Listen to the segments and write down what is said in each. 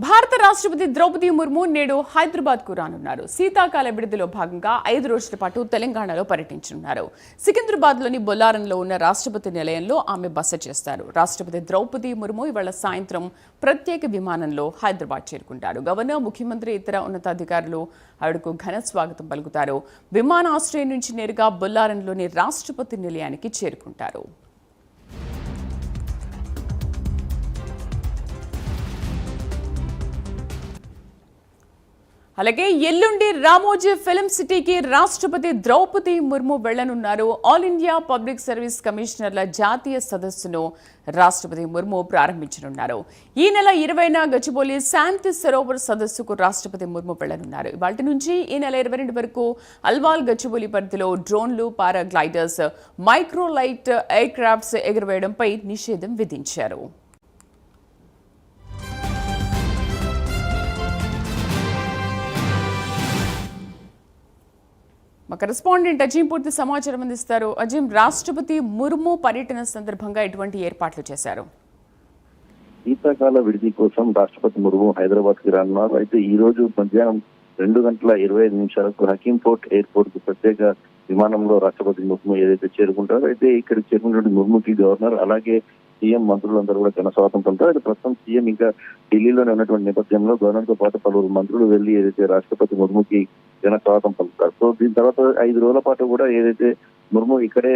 భారత రాష్ట్రపతి ద్రౌపది ముర్ము నేడు హైదరాబాద్ కు రానున్నారు. శీతాకాల విడుదలలో భాగంగా 5 రోజుల పాటు తెలంగాణలో పర్యటించనున్నారు. సికింద్రాబాద్ లోని బొల్లారంలో ఉన్న రాష్ట్రపతి నిలయంలో ఆమె బస చేస్తారు. రాష్ట్రపతి ద్రౌపది ముర్ము ఇవాళ సాయంత్రం ప్రత్యేక విమానంలో హైదరాబాద్ చేరుకుంటారు. గవర్నర్, ముఖ్యమంత్రి, ఇతర ఉన్నతాధికారులు ఆవిడకు ఘన స్వాగతం పలుకుతారు. విమానాశ్రయం నుంచి నేరుగా బొల్లారంలోని రాష్ట్రపతి నిలయానికి చేరుకుంటారు. అలాగే ఎల్లుండి రామోజీ ఫిల్మ్ సిటీకి రాష్ట్రపతి ద్రౌపది ముర్ము వెళ్లనున్నారు. ఆల్ ఇండియా పబ్లిక్ సర్వీస్ కమిషనర్ల జాతీయ సదస్సును రాష్ట్రపతి ముర్ము ప్రారంభించనున్నారు. ఈ నెల 20న గచ్చిబౌలి శాంతి సరోవర్ సదస్సుకు రాష్ట్రపతి ముర్ము వెళ్లనున్నారు. ఇవాళ్టి నుంచి ఈ నెల 22 వరకు అల్వాల్ గచ్చిబౌలి పరిధిలో డ్రోన్లు, పారాగ్లైడర్స్, మైక్రోలైట్ ఎయిర్ క్రాఫ్ట్స్ ఎగురవేయడంపై నిషేధం విధించారు. మా కరెస్పాండెంట్ అజీం పూర్తి సమాచారం అందిస్తారు. అజీం, రాష్ట్రపతి ముర్ము పర్యటన సందర్భంగా ఎటువంటి ఏర్పాట్లు చేశారు? శీతాకాల విడిది కోసం రాష్ట్రపతి ముర్ము హైదరాబాద్ కి రానున్నారు. అయితే ఈ రోజు మధ్యాహ్నం 2:25 హకీం పోర్ట్ ఎయిర్పోర్ట్ కు ప్రత్యేక విమానంలో రాష్ట్రపతి ముర్ము ఏదైతే చేరుకుంటారో, అయితే ఇక్కడికి చేరుకున్నటువంటి ముర్ముకి గవర్నర్ అలాగే సీఎం మంత్రులందరూ కూడా ఘన స్వాగతం పలుకుతారు. అయితే ప్రస్తుతం సీఎం ఇంకా ఢిల్లీలోనే ఉన్నటువంటి నేపథ్యంలో గవర్నర్ తో పాటు పలువురు మంత్రులు వెళ్లి ఏదైతే రాష్ట్రపతి ముర్ముకి ఘన స్వాగతం పలుకుతారు. సో దీని తర్వాత 5 రోజుల పాటు కూడా ఏదైతే ముర్ము ఇక్కడే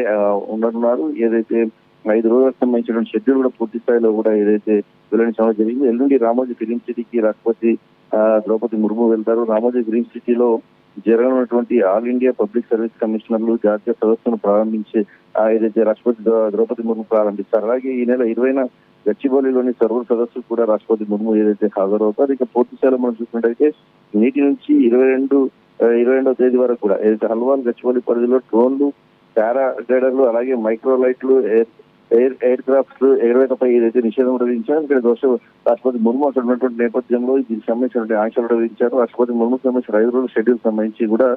ఉండనున్నారు, ఏదైతే 5 రోజులకు సంబంధించిన షెడ్యూల్ కూడా పూర్తి స్థాయిలో కూడా ఏదైతే వెల్లడించడం జరిగింది. ఎల్లుండి రామోజీ ఫిలిం సిటీకి రాష్ట్రపతి ద్రౌపది ముర్ము వెళ్తారు. రామోజీ ఫిలిం సిటీలో జరగనున్నటువంటి ఆల్ ఇండియా పబ్లిక్ సర్వీస్ కమిషనర్లు జాతీయ సదస్సును ప్రారంభించి ఏదైతే రాష్ట్రపతి ద్రౌపది ముర్ము ప్రారంభిస్తారు. అలాగే ఈ నెల 20న గచ్చిబౌలిలోని సర్వర్ సదస్సు కూడా రాష్ట్రపతి ముర్ము ఏదైతే హాజరవుతారు. ఇక పూర్తి స్థాయిలో మనం చూసినట్టయితే నేటి నుంచి 22వ తేదీ వరకు కూడా ఏదైతే హల్వాల్ గచ్చిబౌలి పరిధిలో డ్రోన్లు, పారాగ్లైడర్లు, అలాగే మైక్రోలైట్లు, ఎయిర్ క్రాఫ్ట్స్ ఎగురవేతపై ఏదైతే నిషేధం విధించారు. ఇక్కడ రాష్ట్రపతి ముర్ము అక్కడ ఉన్నటువంటి నేపథ్యంలో దీనికి సంబంధించిన ఆంక్షలు విధించారు. రాష్ట్రపతి ముర్ముకు సంబంధించిన 5 రోజుల షెడ్యూల్ సంబంధించి కూడా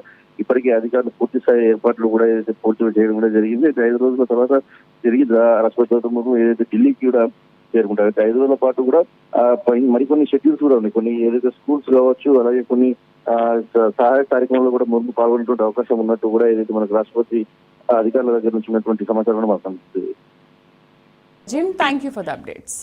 ఇప్పటికే అధికారులు పూర్తి స్థాయి ఏర్పాట్లు కూడా ఏదైతే పూర్తి చేయడం కూడా జరిగింది. అయితే 5 రోజుల తర్వాత తిరిగి రాష్ట్రపతి ద్రౌపది ముర్ము ఏదైతే ఢిల్లీకి కూడా చేరుకుంటారు. అయితే 5 రోజుల పాటు కూడా మరికొన్ని షెడ్యూల్స్ కూడా ఉన్నాయి. కొన్ని ఏదైతే స్కూల్స్ కావచ్చు, అలాగే కొన్ని సహాయ కార్యక్రమంలో కూడా ముర్ము పాల్గొనేటువంటి అవకాశం ఉన్నట్టు కూడా ఏదైతే మనకు రాష్ట్రపతి అధికారుల దగ్గర నుంచి ఉన్నటువంటి సమాచారం మనకు అందుతుంది. Jim, thank you for the updates.